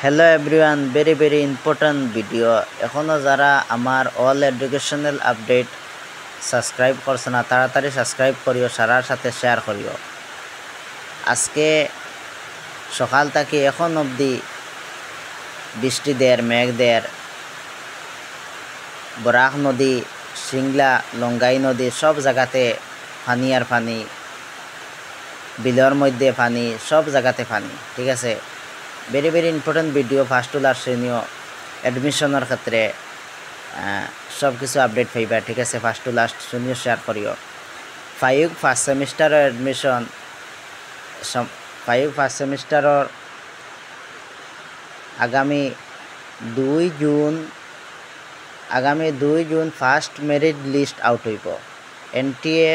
Hello everyone, very important video. এখনও যারা আমার অল এডুকেশনাল আপডেট সাবস্ক্রাইব করছে না, তাড়াতাড়ি সাবস্ক্রাইব করিও, সারার সাথে শেয়ার করিও। আজকে সকাল থেকে এখন অবধি বৃষ্টি দের, মেঘ দের, বরাক নদী, সিংলা, লঙ্গাই নদী সব জায়গাতে পানি আর পানি, বিলের মধ্যে পানি, সব জায়গাতে পানি। ঠিক আছে, very important video. First to last শ্রেণীয় এডমিশনের ক্ষেত্রে সব কিছু আপডেট পাইবা। ঠিক আছে, ফার্স্ট টু লাস্ট শ্রেণীয় শেয়ার করিও। ফার্স্ট সেমিস্টারের এডমিশন, ফার্স্ট সেমিস্টারের আগামী 2 June first merit list out হইব। NTA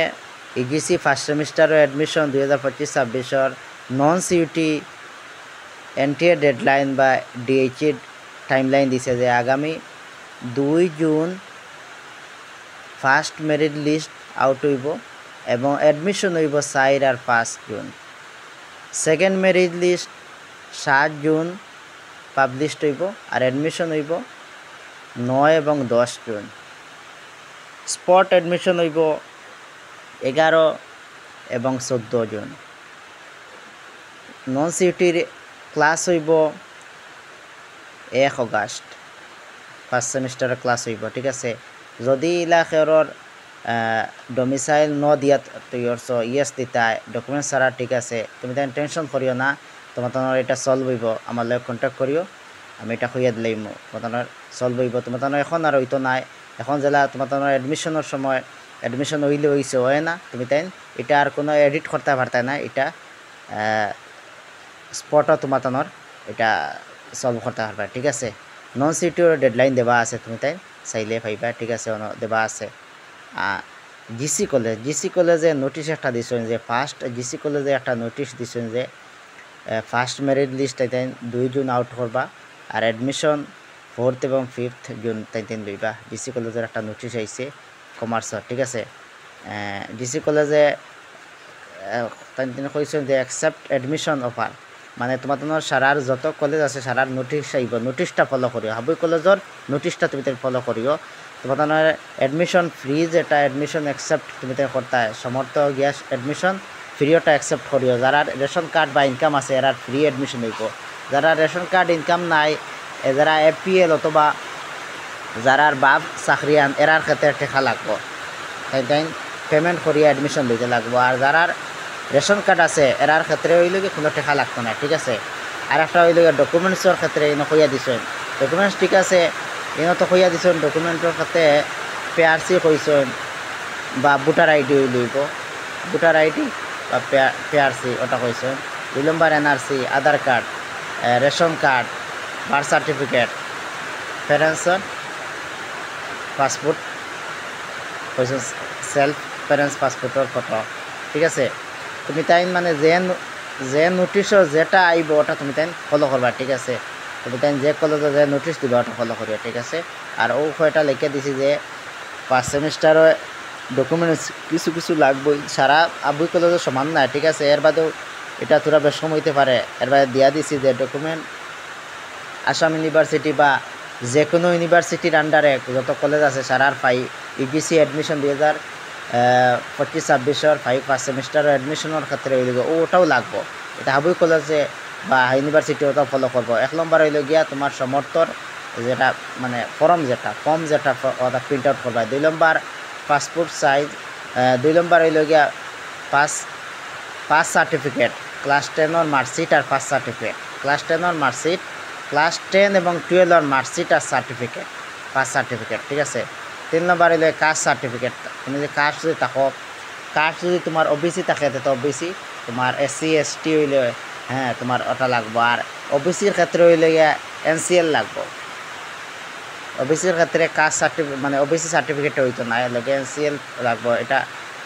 EGC ফার্স্ট সেমিস্টারের admission 2025-26 non CUET NTA deadline বা DHE টাইমলাইন দিছে যে আগামী 2 June first merit list out হইব এবং এডমিশন হইব 4 আর 5 June. Second merit list 7 June published হইব আর এডমিশন হইব 9 এবং 10 জুন। স্পট এডমিশন হইব 11 এবং 14 জুন। নন সিউটির ক্লাস হইব 1 অগাস্ট, ফার্স্ট সেমিস্টারের ক্লাস হইব। ঠিক আছে, যদি ইলাকার ডোমিসাইল ন দিয়া তৈরছ ইয়েস দিতায় ডকুমেন্টস ছাড়া, ঠিক আছে, তুমি তাই টেনশন করিও না, তোমার এটা সলভ হইব। আমার লগে কন্ট্যাক্ট করিও, আমি এটা হইয়া দিলাম, তোমার সলভ হইব। তোমার এখন আর হইতো নাই, এখন জেলা তোমার এডমিশনের সময় এডমিশন হইলে হইছে হয় না, তুমি তাই এটা আর কোনো এডিট করতে পারতে না, এটা স্পটও তোমার এটা সলভ করতে পারবা। ঠিক আছে, নন সিটির ডেডলাইন দেওয়া আছে, তুমি তাই চাইলে পাইবা। ঠিক আছে, দেওয়া আছে। জিসি কলেজে নোটিশ একটা দিছেন যে ফার্স্ট জিসি কলেজে একটা নোটিশ দিছেন যে ফার্স্ট মেরিট লিস্ট তাই 2 জুন আউট করবা আর এডমিশন 4th এবং 5th জুন তাই লইবা। জিসি কলেজের একটা নোটিশ আইছে কমার্সর। ঠিক আছে, জিসি কলেজে তাই কইছেন যে অ্যাকসেপ্ট এডমিশন অফার, মানে তোমার সারার যত কলেজ আছে সারার নোটিশ আইব, নোটিশটা ফলো করিও। হাবুই কলেজের নোটিশটা তুমি তাই ফলো করিও। তোমার এডমিশন ফ্রি যেটা এডমিশন অ্যাকসেপ্ট তুমি তাই করতে সমর্থ গ্যাস এডমিশন ফ্রিওটা অ্যাকসেপ্ট করিও। যারা রেশন কার্ড বা ইনকাম আছে এরা ফ্রি এডমিশন হইব। যারা রেশন কার্ড ইনকাম নাই, যারা APL অথবা যারা বাপ চাকরিয়ান এরার ক্ষেত্রে টেকা লাগবো, তাই পেমেন্ট করিয়া এডমিশন লইতে লাগবো। আর যারা রেশন কার্ড আছে এরার ক্ষেত্রে হইলে কি কোনো টেকা লাগতো না। ঠিক আছে, আর একটা হইলে ডকুমেন্টসের ক্ষেত্রে ইনো কইয়া দিছেন ডকুমেন্টস। ঠিক আছে, ইনো তো কইয়া দিছেন ডকুমেন্টের ক্ষেত্রে PRC কইছেন বা ভোটার ID লইব, ভোটার ID বা PRC ওটা কইছেন। 2 number NRC, Aadhaar card, ration card, birth certificate, প্যারেন্টসের পাসপোর্ট কইছেন, সেলফ প্যারেন্টস পাসপোর্টের ফটো। ঠিক আছে, তুমি তাই মানে যে নোটিশও যেটা আইব ওটা তুমি তাই ফলো করবা। ঠিক আছে, তুমি তাই যে কলেজে যে নোটিশ দিবা ওটা ফলো করিও। ঠিক আছে, আর ও কয়টা লিখে দিছি যে ফার্স্ট সেমিস্টারে ডকুমেন্টস কিছু লাগবই, সারা আবুই কলেজের সমান না। ঠিক আছে, এর বাদেও এটা তোরা বেশ কম হইতে পারে। এর বাদে দিয়া দিছি যে ডকুমেন্ট আসাম ইউনিভার্সিটি বা যে কোনো ইউনিভার্সিটির আন্ডারে যত কলেজ আছে সারার EGC এডমিশন 2025-26 ফার্স্ট সেমিস্টার এডমিশনের ক্ষেত্রে হইলে ওটাও লাগবো। এটা হাবুই কলেজে বা ইউনিভার্সিটি ওটাও ফলো করবো। 1 নম্বর হইলে গিয়া তোমার সমর্থর যেটা মানে ফর্ম যেটা ওটা প্রিন্ট আউট করবা। 2 নম্বর পাসপোর্ট সাইজ। 2 নম্বর হইলে গিয়া পাস সার্টিফিকেট, ক্লাস 10 মার্কশিট আর pass certificate, class 10 marksheet, class 10 এবং 12 মার্কশিট আর সার্টিফিকেট, পাস সার্টিফিকেট। ঠিক আছে, 3 নম্বর হইলে কাস্ট সার্টিফিকেট। তুমি যে কাস্ট যদি থাকো, কাস্ট যদি তোমার OBC থাকে তো OBC, তোমার SC ST হইলে হ্যাঁ তোমার ওটা লাগবো। আর OBCর ক্ষেত্রে হইলে গিয়া NCL লাগবো। OBCর ক্ষেত্রে কাস্ট সার্টিফিকেট মানে OBC সার্টিফিকেট হইতো না, লগে NCL লাগবো। এটা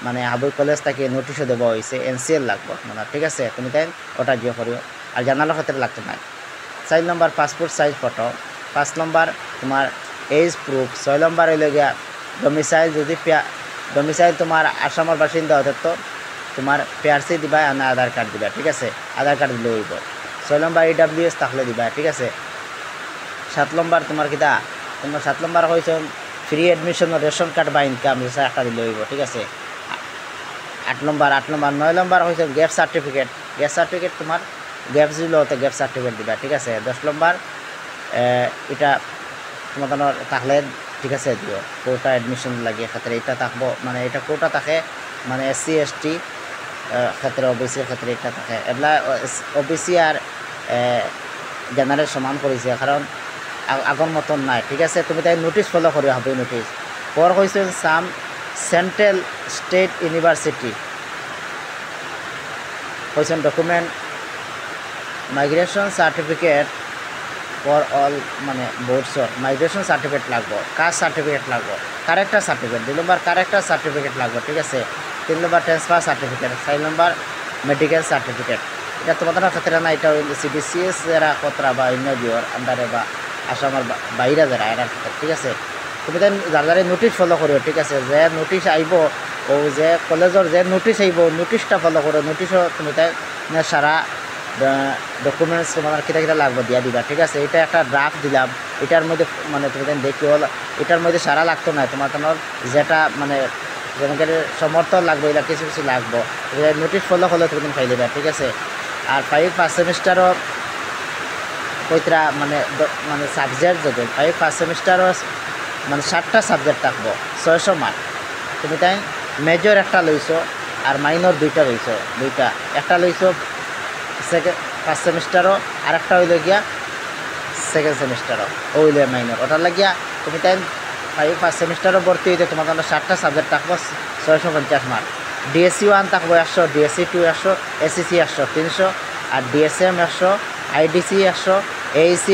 মানে হাবুই কলেজ থেকে নোটিশও দেওয়া হয়েছে NCL লাগবো মানে। ঠিক আছে, তুমি তাই ওটা জিও করিও। আর জানানোর ক্ষেত্রে লাগতো না। 4 নম্বর পাসপোর্ট সাইজ ফটো। 5 নম্বর তোমার এজ প্রুফ। 6 নম্বর হইলে গিয়া ডোমিসাইল, যদি ডোমিসাইল তোমার আসামের বাসিন্দা হতে তো তোমার PRC দিবা, আধার কার্ড দিবা। ঠিক আছে, আধার কার্ড দিলে হইব। 6 নম্বর EWS থাকলে দিবা। ঠিক আছে, 7 নম্বর তোমার কিতা তোমার 7 নম্বর হইছে ফ্রি এডমিশন রেশন কার্ড বা ইনকাম ভিসা একটা দিলে হইব ঠিক আছে 8 নম্বর 9 নম্বর হইছে গ্যাপ সার্টিফিকেট তোমার গ্যাপ দিলেও তো গ্যাপ সার্টিফিকেট দিবা ঠিক আছে 10 নম্বর এটা তোমার থাকলে ঠিক আছে দিও কোটা এডমিশন লাগে ক্ষেত্রে এটা থাকবো মানে এটা কোটা থাকে মানে SC ST ক্ষেত্রে ওবিসির ক্ষেত্রে এটা থাকে এগুলা ওবিসি আর জেনারেল সমান করেছে কারণ আগর মতন নাই ঠিক আছে তুমি তাই নোটিশ ফলো করা হবে নোটিশ পর হয়েছে সাম সেন্ট্রাল স্টেট ইউনিভার্সিটি হয়েছে document migration certificate for all মানে বোর্ডসর মাইগ্রেশন সার্টিফিকেট লাগবো কাস্ট সার্টিফিকেট লাগবো ক্যারেক্টার সার্টিফিকেট 2 নম্বর ক্যারেক্টার সার্টিফিকেট লাগবো ঠিক আছে 3 নম্বর ট্রান্সফার সার্টিফিকেট 4 নম্বর মেডিকেল সার্টিফিকেট এটা তোমাদের ক্ষেত্রে না এটা CBCS যারা কতরা বা অন্য বিওর আন্ডারে বা আসামের বাইরে যারা এরা ঠিক আছে তুমি তাই যার নোটিশ ফলো করিও ঠিক আছে যে নোটিশ আইব ও যে কলেজের যে নোটিশ আইব নোটিশটা ফলো করো নোটিশও তুমি তাই সারা ডকুমেন্টস তোমার কিটা লাগবে দিয়া দিবা ঠিক আছে এটা একটা ড্রাফট দিলাম এটার মধ্যে মানে তুমি দেখিও এটার মধ্যে সারা লাগতো না তোমার যেটা মানে যেমন সমর্থন লাগবে এটা কিছু কিছু লাগবো নোটিশ ফলো করলে তুমি পাই দিবা ঠিক আছে আর 5 সেমিস্টারও কইতরা মানে সাবজেক্ট যদি 5 সেমিস্টারও মানে 7টা সাবজেক্ট থাকবো 600 মার্ক তুমি তাই মেজর একটা লইছো আর মাইনর 2টা লইছো একটা লইছো ফার্স্ট সেমিস্টারও আর একটা হইল গিয়া সেকেন্ড সেমিস্টারও ওইলে মাইনর ওটার লাগিয়া তুমি তাই ফার্স্ট সেমিস্টারও ভর্তি হইতে তোমার 7টা সাবজেক্ট থাকবো 650 মার্ক DSC 1 থাকবো 100 DSC 2 100 SCC 100 300 আর DSM 100 IDC 100 AEC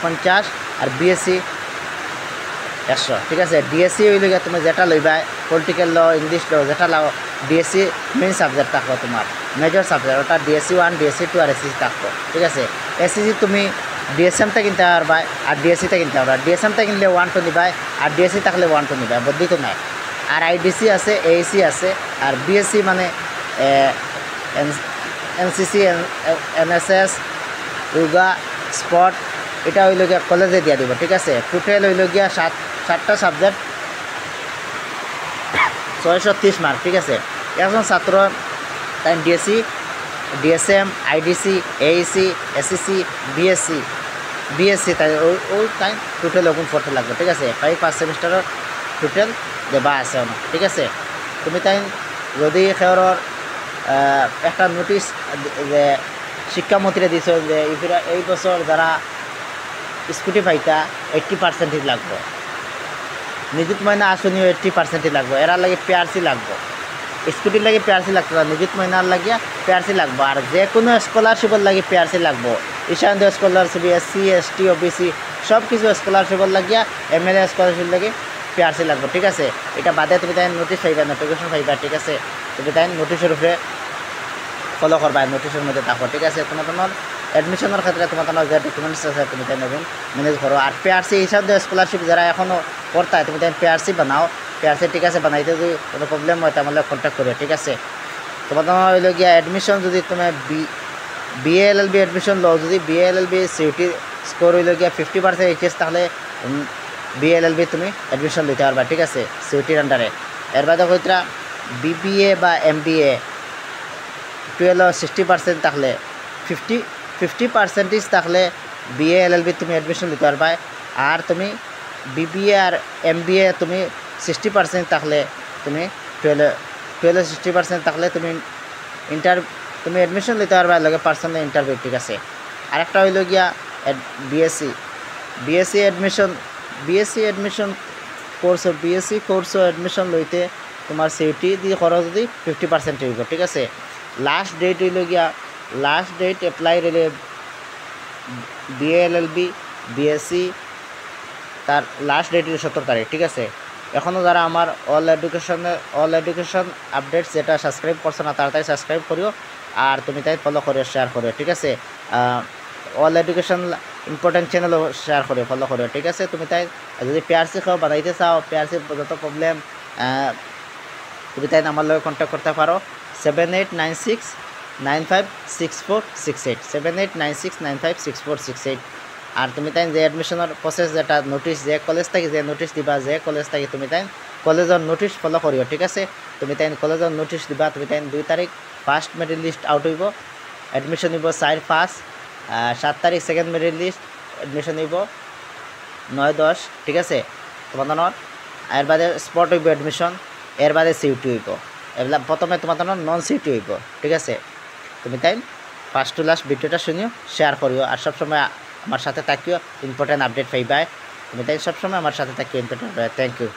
50 আর BSc 100 ঠিক আছে DSC হইল গিয়া তুমি যেটা লইবা পলিটিক্যাল ল ইংলিশ ল যেটা লাও DSC মেইন সাবজেক্ট থাকবো তোমার মেজর সাবজেক্ট ওটা DSC 1 DSC 2 আর SCC থাকবো ঠিক আছে SCC তুমি DSMটা কিনতে পারবা আর DSCটা কিনতে পারবা DSMটা কিনলে 1 to নিবা আর DSC থাকলে 1 to নিবা বদলি তো নাই আর IDC আছে AEC আছে আর BSc মানে NCC NSS যোগা স্পট এটা হইল গিয়া কলেজে দিয়া দিব ঠিক আছে টোটাল হইল গিয়া 7টা সাবজেক্ট 630 মার্ক ঠিক আছে একজন ছাত্র তাই DSC DSM IDC AEC SCC BSc তাই ওই তাই টোটাল ওগুন ফটো লাগবে ঠিক আছে 5 সেমিস্টারের টোটাল দেবা আছে ঠিক আছে তুমি তাই যদি খেয়রর একটা নোটিশ যে শিক্ষামন্ত্রী দিছে যে এই বছর যারা স্কুটি পাইতা 80% লাগবে নিযুত ময়না আসনিও 80% লাগবে এরা লাগে PRC লাগবে স্কুটির লাগে PRC লাগতো না নিযুত ময়নার লাগিয়া PRC লাগবে আর যে কোনো স্কলারশিপের লাগে PRC লাগবে ঈশান্দ স্কলারশিপ SC ST OBC সব কিছু স্কলারশিপের লাগিয়া MLA স্কলারশিপ লাগে PRC লাগবে ঠিক আছে এটা বাদে তুমি তাই নোটিশ পাইবা নোটিফিকেশন পাইবা ঠিক আছে তুমি তাই নোটিশের উপরে ফলো করবা নোটিশের মধ্যে থাকো ঠিক আছে তোমার এডমিশনের ক্ষেত্রে তোমার যে ডকুমেন্টস আছে তুমি তাই নেবেন ম্যানেজ করো আর PRC হিসাবে স্কলারশিপ যারা এখনও করতায় তুমি তাই PRC বানাও PRC ঠিক আছে বানাইতে যদি কোনো প্রবলেম হয় তাহলে কন্ট্যাক্ট করো ঠিক আছে তোমার হইল গিয়া এডমিশন যদি তুমি BA LLB এডমিশন লও যদি BA LLB CUT স্কোর হইল গিয়া 50% HS তাহলে BA LLB তুমি এডমিশন দিতে পারবা ঠিক আছে CUTর আন্ডারে এর বাদে কইতরা BBA বা MBA 60% থাকলে 50% থাকলে BA LLB তুমি এডমিশন দিতে পারবা আর তুমি BBA আর MBA তুমি 60% থাকলে তুমি 60% থাকলে তুমি তুমি এডমিশন দিতে পারবা লগে পার্সোনাল ইন্টারভিউ ঠিক আছে আরেকটা হইল গিয়া BSc এডমিশন কোর্স এডমিশন লইতে তোমার CUT দিয়ে খরচ যদি 50% হইব ঠিক আছে লাস্ট ডেট হইল গিয়া লাস্ট ডেট অ্যাপ্লাই রইলে BA LLB BSc তার লাস্ট ডেট 17 তারিখ ঠিক আছে এখনও যারা আমার অল এডুকেশন আপডেটস যেটা সাবস্ক্রাইব করছো না তাড়াতাড়ি সাবস্ক্রাইব করিও আর তুমি তাই ফলো করিও শেয়ার করিও ঠিক আছে অল এডুকেশন ইম্পর্টেন্ট চ্যানেলও শেয়ার করিও ফলো করিও ঠিক আছে তুমি তাই যদি PRC খাও বানাইতে চাও PRC যত প্রবলেম তুমি তাই আমার লগে কন্ট্যাক্ট করতে পারো 7896956468 7896956468 আর তুমি তাই যে এডমিশনের প্রসেস যেটা নোটিশ যে কলেজ থেকে যে নোটিশ দিবা যে কলেজ থেকে তুমি তাই কলেজের নোটিশ ফলো করিও ঠিক আছে তুমি তাই কলেজের নোটিশ দিবা তুমি তাই 2 তারিখ ফার্স্ট মেরিট লিস্ট আউট হইব এডমিশন হইব 4-5 7 তারিখ সেকেন্ড মেরিট লিস্ট এডমিশন হইব 9-10 ঠিক আছে তোমাদের এর বাদে স্পট হইব এডমিশন এর বাদে সিউটি হইব এগুলা প্রথমে তোমাদের নন সিউটি হইব ঠিক আছে তুমি তাই ফার্স্ট টু লাস্ট ভিডিওটা শুনিও শেয়ার করিও আর সবসময় আমার সাথে থাকিও ইম্পর্টেন্ট আপডেট পাইবাই তুমি তাই সবসময় আমার সাথে থাকিও ইম্পর্টেন্ট থ্যাংক ইউ